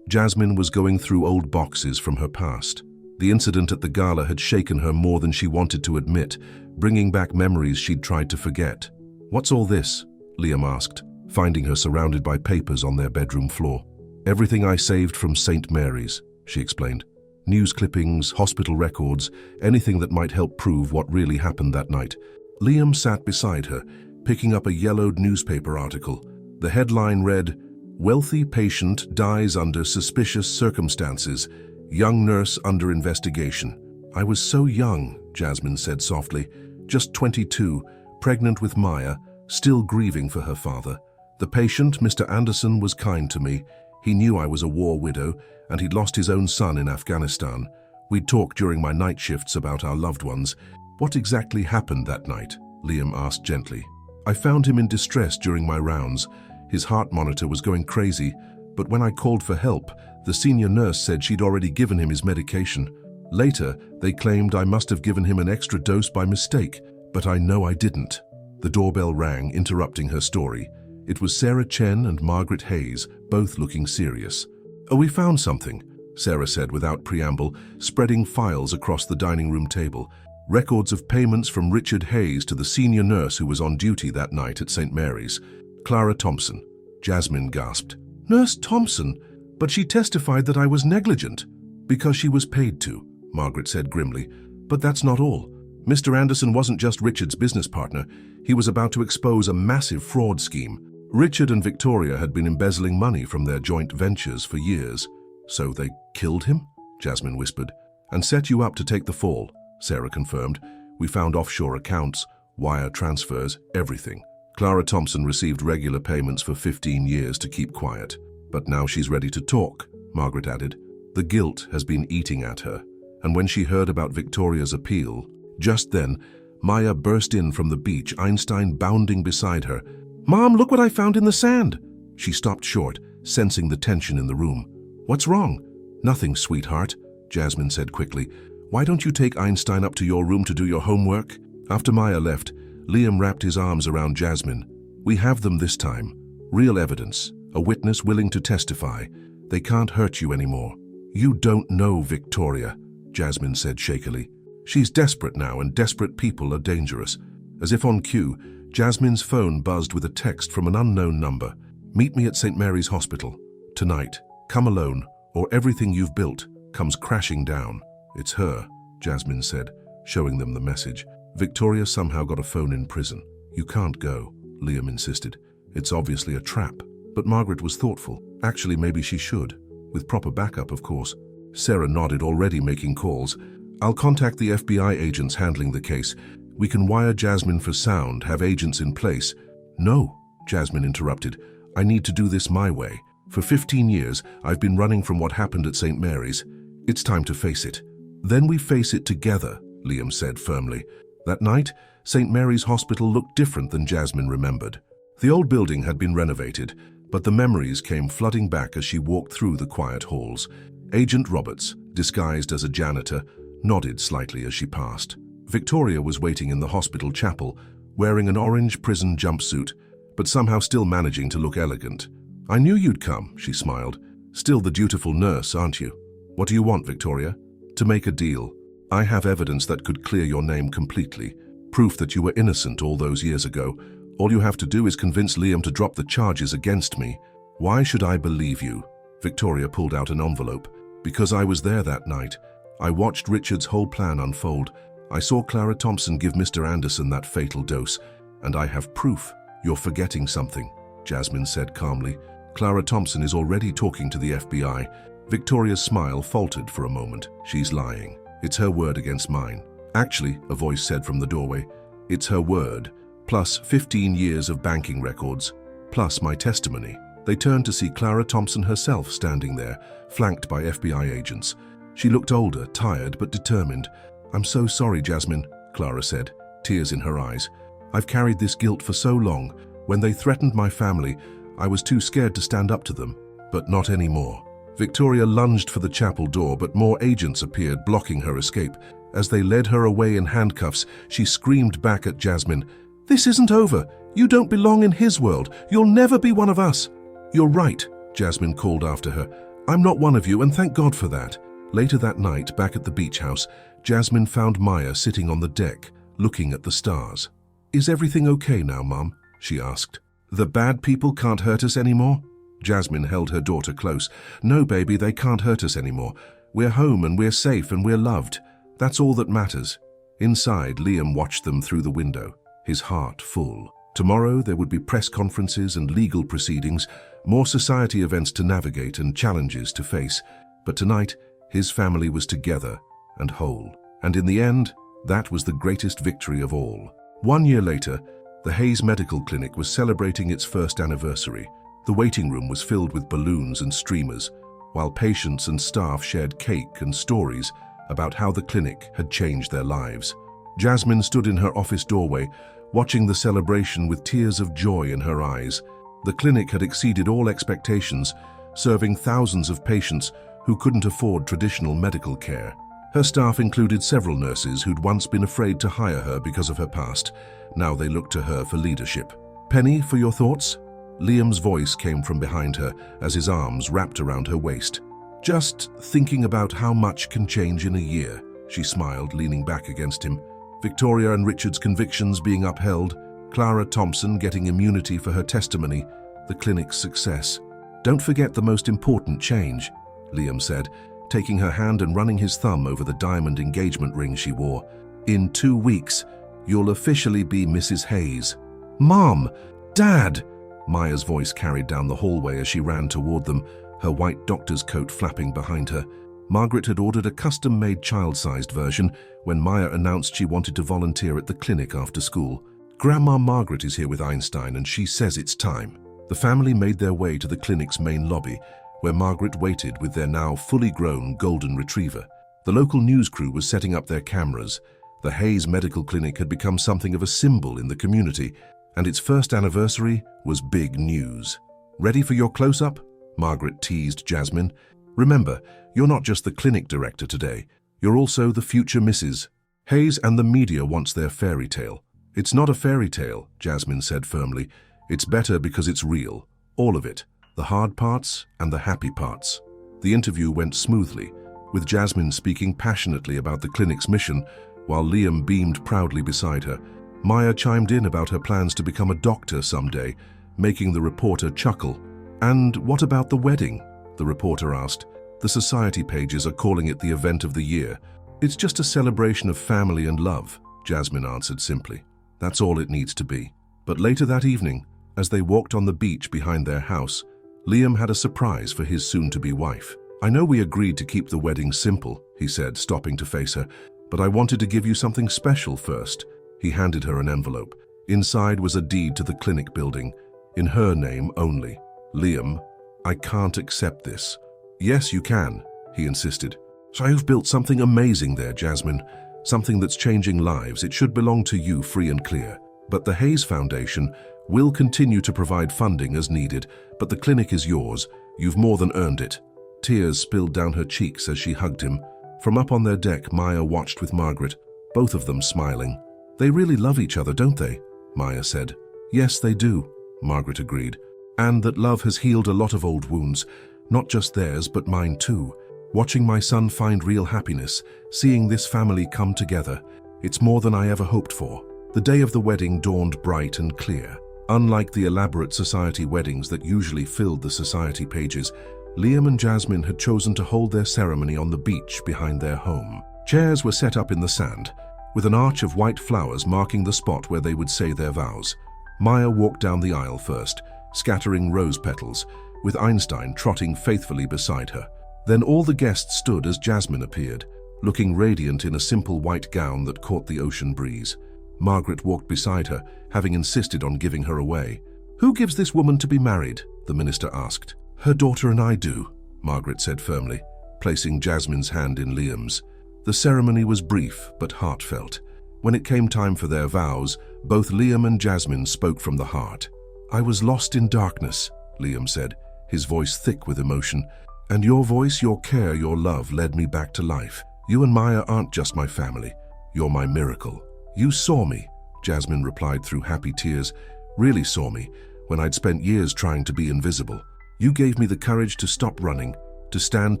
Jasmine was going through old boxes from her past. The incident at the gala had shaken her more than she wanted to admit, bringing back memories she'd tried to forget. "What's all this?" Liam asked, finding her surrounded by papers on their bedroom floor. "Everything I saved from St. Mary's," she explained. "News clippings, hospital records, anything that might help prove what really happened that night." Liam sat beside her, picking up a yellowed newspaper article. The headline read, "Wealthy patient dies under suspicious circumstances. Young nurse under investigation." "I was so young," Jasmine said softly. "Just 22, pregnant with Maya, still grieving for her father. The patient, Mr. Anderson, was kind to me. He knew I was a war widow, and he'd lost his own son in Afghanistan. We'd talk during my night shifts about our loved ones." "What exactly happened that night?" Liam asked gently. "I found him in distress during my rounds. His heart monitor was going crazy, but when I called for help, the senior nurse said she'd already given him his medication. Later, they claimed I must have given him an extra dose by mistake, but I know I didn't." The doorbell rang, interrupting her story. It was Sarah Chen and Margaret Hayes, both looking serious. "Oh, we found something," Sarah said without preamble, spreading files across the dining room table. "Records of payments from Richard Hayes to the senior nurse who was on duty that night at St. Mary's. Clara Thompson." Jasmine gasped. "Nurse Thompson? But she testified that I was negligent." "Because she was paid to," Margaret said grimly. "But that's not all. Mr. Anderson wasn't just Richard's business partner. He was about to expose a massive fraud scheme. Richard and Victoria had been embezzling money from their joint ventures for years." "So they killed him?" Jasmine whispered. "And set you up to take the fall," Sarah confirmed. "We found offshore accounts, wire transfers, everything. Clara Thompson received regular payments for 15 years to keep quiet. But now she's ready to talk," Margaret added. "The guilt has been eating at her. And when she heard about Victoria's appeal..." Just then, Maya burst in from the beach, Einstein bounding beside her. "Mom, look what I found in the sand!" She stopped short, sensing the tension in the room. "What's wrong?" "Nothing, sweetheart," Jasmine said quickly. "Why don't you take Einstein up to your room to do your homework?" After Maya left, Liam wrapped his arms around Jasmine. "We have them this time. Real evidence, a witness willing to testify. They can't hurt you anymore." "You don't know Victoria," Jasmine said shakily. "She's desperate now, and desperate people are dangerous." As if on cue, Jasmine's phone buzzed with a text from an unknown number. "Meet me at St. Mary's Hospital. Tonight. Come alone, or everything you've built comes crashing down." "It's her," Jasmine said, showing them the message. "Victoria somehow got a phone in prison. You can't go," Liam insisted. "It's obviously a trap." But Margaret was thoughtful. "Actually, maybe she should. With proper backup, of course." Sarah nodded, already making calls. "I'll contact the FBI agents handling the case. We can wire Jasmine for sound, have agents in place." "No," Jasmine interrupted. "I need to do this my way. For 15 years, I've been running from what happened at St. Mary's. It's time to face it." "Then we face it together," Liam said firmly. That night, St. Mary's Hospital looked different than Jasmine remembered. The old building had been renovated, but the memories came flooding back as she walked through the quiet halls. Agent Roberts, disguised as a janitor, nodded slightly as she passed. Victoria was waiting in the hospital chapel, wearing an orange prison jumpsuit, but somehow still managing to look elegant. "I knew you'd come," she smiled. "Still the dutiful nurse, aren't you?" "What do you want, Victoria?" "To make a deal. I have evidence that could clear your name completely. Proof that you were innocent all those years ago. All you have to do is convince Liam to drop the charges against me." "Why should I believe you?" Victoria pulled out an envelope. "Because I was there that night. I watched Richard's whole plan unfold. I saw Clara Thompson give Mr. Anderson that fatal dose, and I have proof." "You're forgetting something," Jasmine said calmly. "Clara Thompson is already talking to the FBI." Victoria's smile faltered for a moment. "She's lying. It's her word against mine." "Actually," a voice said from the doorway, "it's her word, plus 15 years of banking records, plus my testimony." They turned to see Clara Thompson herself standing there, flanked by FBI agents. She looked older, tired, but determined. "I'm so sorry, Jasmine," Clara said, tears in her eyes. "I've carried this guilt for so long. When they threatened my family, I was too scared to stand up to them. But not anymore." Victoria lunged for the chapel door, but more agents appeared, blocking her escape. As they led her away in handcuffs, she screamed back at Jasmine, "This isn't over. You don't belong in his world. You'll never be one of us." "You're right," Jasmine called after her. "I'm not one of you, and thank God for that." Later that night, back at the beach house, Jasmine found Maya sitting on the deck, looking at the stars. "Is everything okay now, Mum?" she asked. "The bad people can't hurt us anymore?" Jasmine held her daughter close. "No, baby, they can't hurt us anymore. We're home and we're safe and we're loved. That's all that matters." Inside, Liam watched them through the window, his heart full. Tomorrow there would be press conferences and legal proceedings, more society events to navigate and challenges to face. But tonight, his family was together and whole. And in the end, that was the greatest victory of all. 1 year later, the Hayes Medical Clinic was celebrating its first anniversary. The waiting room was filled with balloons and streamers, while patients and staff shared cake and stories about how the clinic had changed their lives. Jasmine stood in her office doorway, watching the celebration with tears of joy in her eyes. The clinic had exceeded all expectations, serving thousands of patients who couldn't afford traditional medical care. Her staff included several nurses who'd once been afraid to hire her because of her past. Now they looked to her for leadership. "Penny, for your thoughts?" Liam's voice came from behind her as his arms wrapped around her waist. "Just thinking about how much can change in a year," she smiled, leaning back against him. Victoria and Richard's convictions being upheld, Clara Thompson getting immunity for her testimony, the clinic's success. "Don't forget the most important change," Liam said, taking her hand and running his thumb over the diamond engagement ring she wore. "In 2 weeks, you'll officially be Mrs. Hayes." "Mom! Dad!" Maya's voice carried down the hallway as she ran toward them, her white doctor's coat flapping behind her. Margaret had ordered a custom-made child-sized version when Maya announced she wanted to volunteer at the clinic after school. "Grandma Margaret is here with Einstein and she says it's time." The family made their way to the clinic's main lobby, where Margaret waited with their now fully grown golden retriever. The local news crew was setting up their cameras. The Hayes Medical Clinic had become something of a symbol in the community, and its first anniversary was big news. "Ready for your close-up?" Margaret teased Jasmine. "Remember, you're not just the clinic director today. You're also the future Mrs. Hayes, and the media wants their fairy tale." "It's not a fairy tale," Jasmine said firmly. "It's better because it's real. All of it. The hard parts and the happy parts." The interview went smoothly, with Jasmine speaking passionately about the clinic's mission, while Liam beamed proudly beside her. Maya chimed in about her plans to become a doctor someday, making the reporter chuckle. "And what about the wedding?" the reporter asked. "The society pages are calling it the event of the year." "It's just a celebration of family and love," Jasmine answered simply. "That's all it needs to be." But later that evening, as they walked on the beach behind their house, Liam had a surprise for his soon-to-be wife. "I know we agreed to keep the wedding simple," he said, stopping to face her, "but I wanted to give you something special first." He handed her an envelope. Inside was a deed to the clinic building, in her name only. "Liam, I can't accept this." "Yes, you can," he insisted. "So you've built something amazing there, Jasmine. Something that's changing lives. It should belong to you free and clear. But the Hayes Foundation will continue to provide funding as needed, but the clinic is yours. You've more than earned it." Tears spilled down her cheeks as she hugged him. From up on their deck, Maya watched with Margaret, both of them smiling. "They really love each other, don't they?" Maya said. "Yes, they do," Margaret agreed. "And that love has healed a lot of old wounds, not just theirs, but mine too. Watching my son find real happiness, seeing this family come together, it's more than I ever hoped for." The day of the wedding dawned bright and clear. Unlike the elaborate society weddings that usually filled the society pages, Liam and Jasmine had chosen to hold their ceremony on the beach behind their home. Chairs were set up in the sand, with an arch of white flowers marking the spot where they would say their vows. Maya walked down the aisle first, scattering rose petals, with Einstein trotting faithfully beside her. Then all the guests stood as Jasmine appeared, looking radiant in a simple white gown that caught the ocean breeze. Margaret walked beside her, having insisted on giving her away. "Who gives this woman to be married?" the minister asked. "Her daughter and I do," Margaret said firmly, placing Jasmine's hand in Liam's. The ceremony was brief but heartfelt. When it came time for their vows, both Liam and Jasmine spoke from the heart. "I was lost in darkness," Liam said, his voice thick with emotion. "And your voice, your care, your love led me back to life. You and Maya aren't just my family. You're my miracle." "You saw me," Jasmine replied through happy tears. "Really saw me, when I'd spent years trying to be invisible. You gave me the courage to stop running, to stand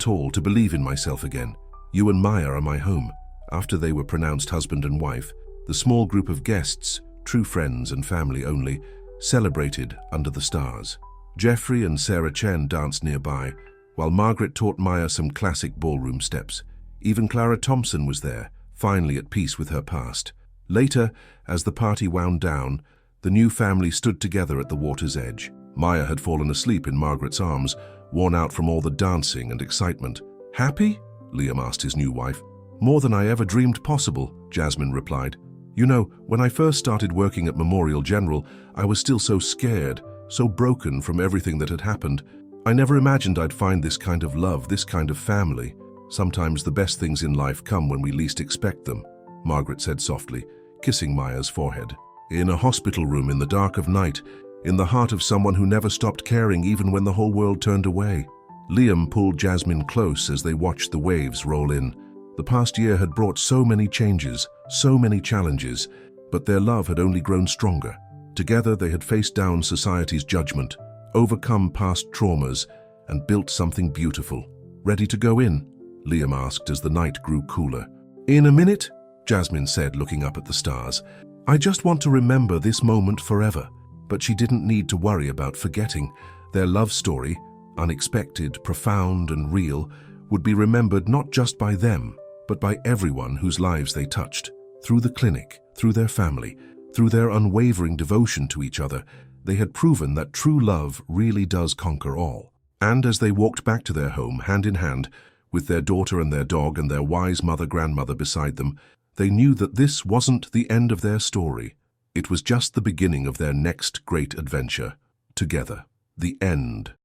tall, to believe in myself again. You and Maya are my home." After they were pronounced husband and wife, the small group of guests, true friends and family only, celebrated under the stars. Jeffrey and Sarah Chen danced nearby, while Margaret taught Maya some classic ballroom steps. Even Clara Thompson was there, finally at peace with her past. Later, as the party wound down, the new family stood together at the water's edge. Maya had fallen asleep in Margaret's arms, worn out from all the dancing and excitement. "Happy?" Liam asked his new wife. "More than I ever dreamed possible," Jasmine replied. "You know, when I first started working at Memorial General, I was still so scared, so broken from everything that had happened. I never imagined I'd find this kind of love, this kind of family. Sometimes the best things in life come when we least expect them," Margaret said softly, kissing Maya's forehead. In a hospital room in the dark of night, in the heart of someone who never stopped caring even when the whole world turned away. Liam pulled Jasmine close as they watched the waves roll in. The past year had brought so many changes, so many challenges, but their love had only grown stronger. Together they had faced down society's judgment, overcome past traumas, and built something beautiful. "Ready to go in?" Liam asked as the night grew cooler. "In a minute," Jasmine said, looking up at the stars. "I just want to remember this moment forever." But she didn't need to worry about forgetting. Their love story, unexpected, profound, and real, would be remembered not just by them, but by everyone whose lives they touched. Through the clinic, through their family, through their unwavering devotion to each other, they had proven that true love really does conquer all. And as they walked back to their home, hand in hand, with their daughter and their dog and their wise mother-grandmother beside them, they knew that this wasn't the end of their story. It was just the beginning of their next great adventure, together. The end.